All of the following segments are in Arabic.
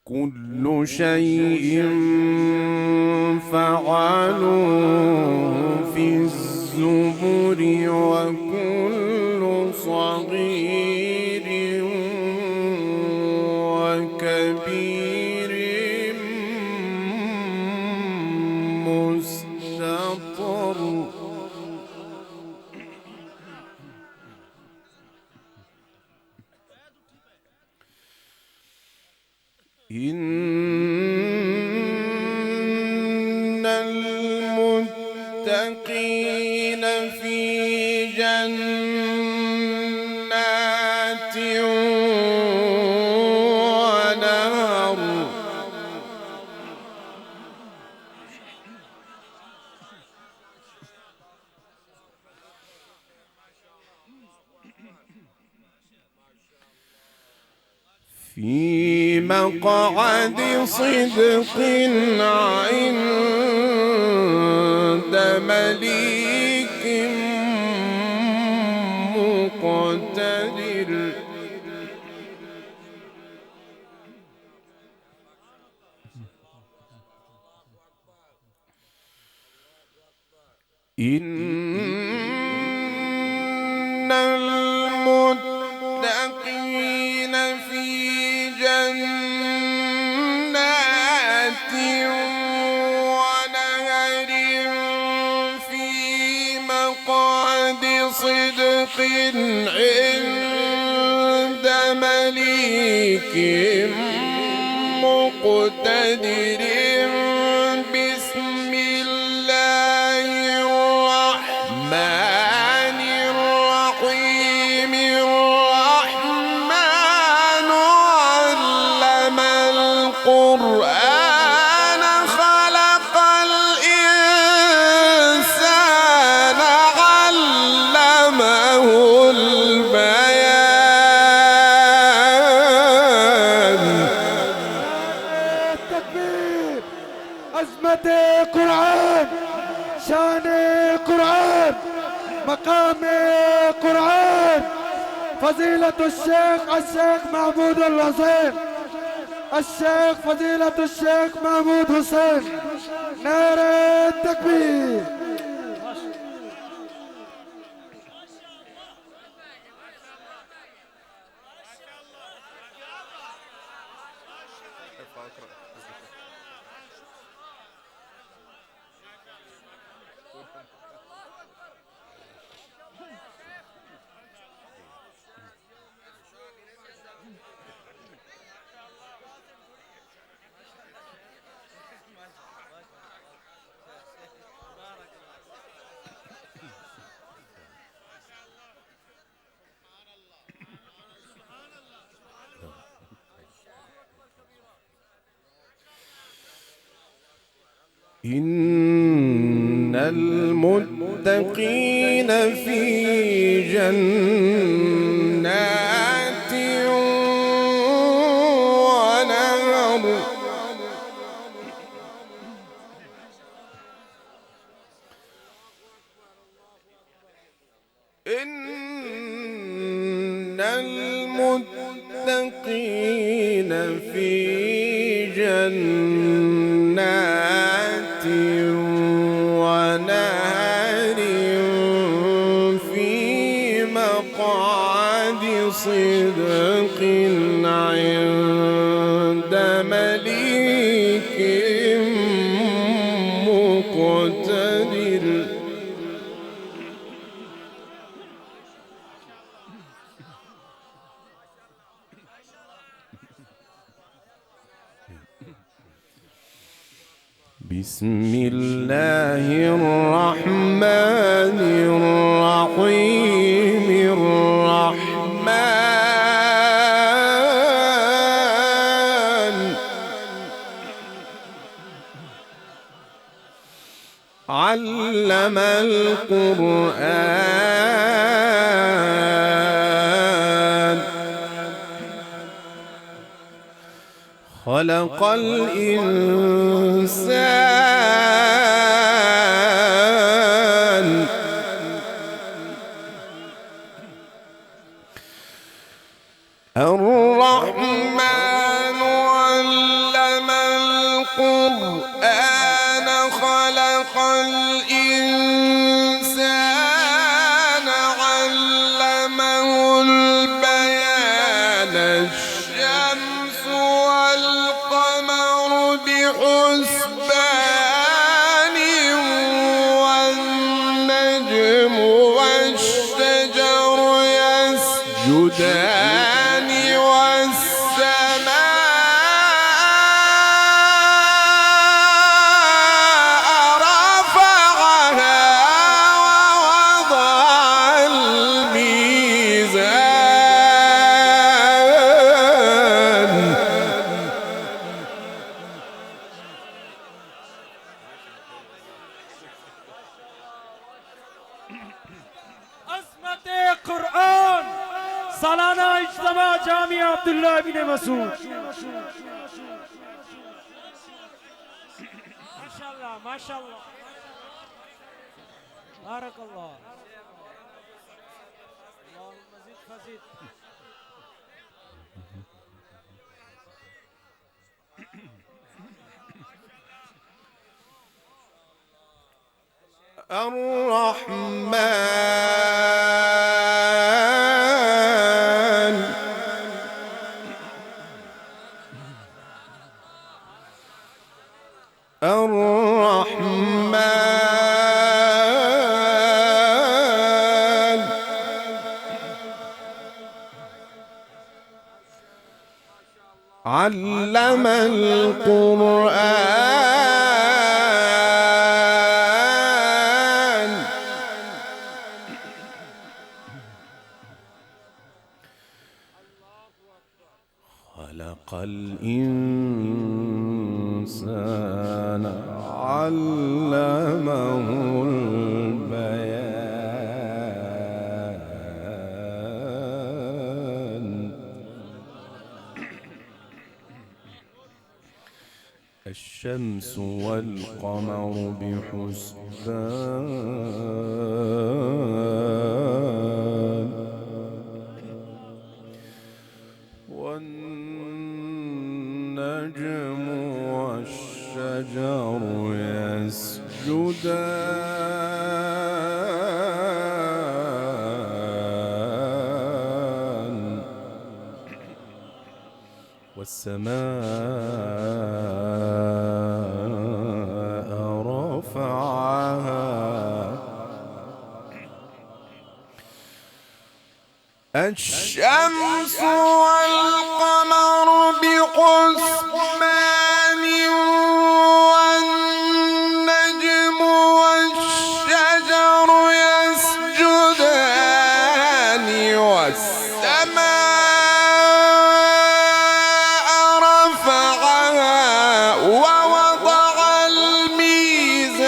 كل شيء فعلوه في الزبر وكل صغير وكبير مستطر. إن المتقين في جنات ونهر. في مقعد صدق عند مليك مقتدر. إن المتقين في جنات ونهر في مقعد صدق عند مليك مقتدر. بسم الله الرحمن الرحيم. الرحمن علم القرآن خلق الإنسان علمه البيان. التكبير. عظمة القرآن، شان القرآن، مقام القرآن. فضيلة الشيخ محمود الحسين، الشيخ فضيلة الشيخ محمود حسين. نعرة التكبير. إن المتقين في جنات ونهر. إن المتقين في جنات ونهر في مقعد صدق عند مليك مقتدر. بسم الله الرحمن الرحيم. الرحمن علم القرآن خلق الإنسان الرحمن علم القرآن خلق الإنسان علمه البيان الشمس والقمر بحسبان والنجم والشجر يسجدان عظمت قرآن سالانہ اجتماع جامعہ عبداللہ بن مسعود ماشاءاللہ ماشاءاللہ بارک اللہ اللہم زد فزد الرحمن الرحمن علم القرآن خلق الإنسان علمه البيان الشمس والقمر بحسبان والنجم والشجر يسجدان والسماء رفعها الشمس والقمر بحسبان والنجم والشجر يسجدان والسماء رفعها ووضع الميزان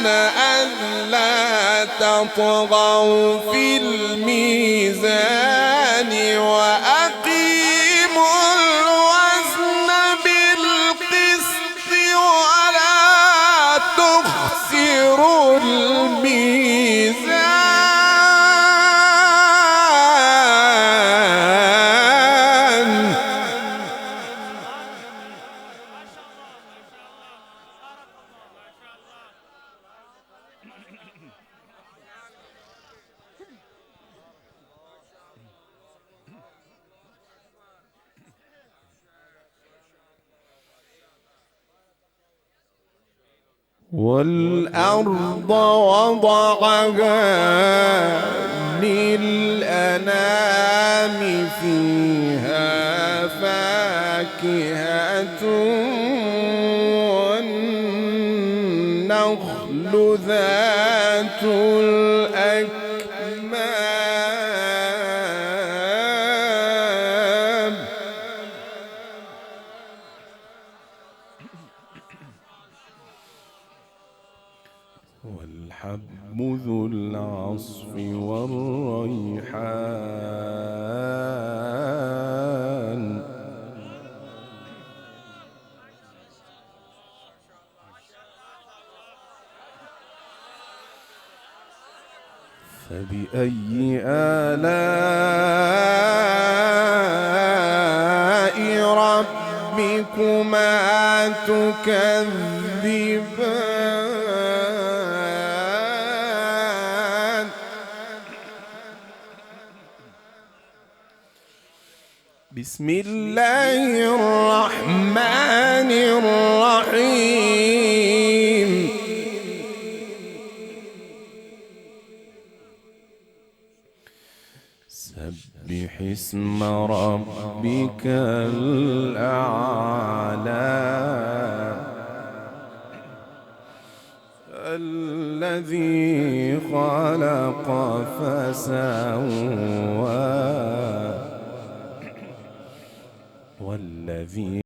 ألا تطغوا في الميزان وأقيموا الوزن بالقسط ولا تخسروا الميزان والأرض وضعها للأنام فيها فاكهة والنخل ذات الأكمام والحب ذو العصف والريحان فبأي آلاء ربكما ربكما تكذبان بسم الله الرحمن الرحيم سبح اسم ربك الأعلى الذي خلق فسوى والذي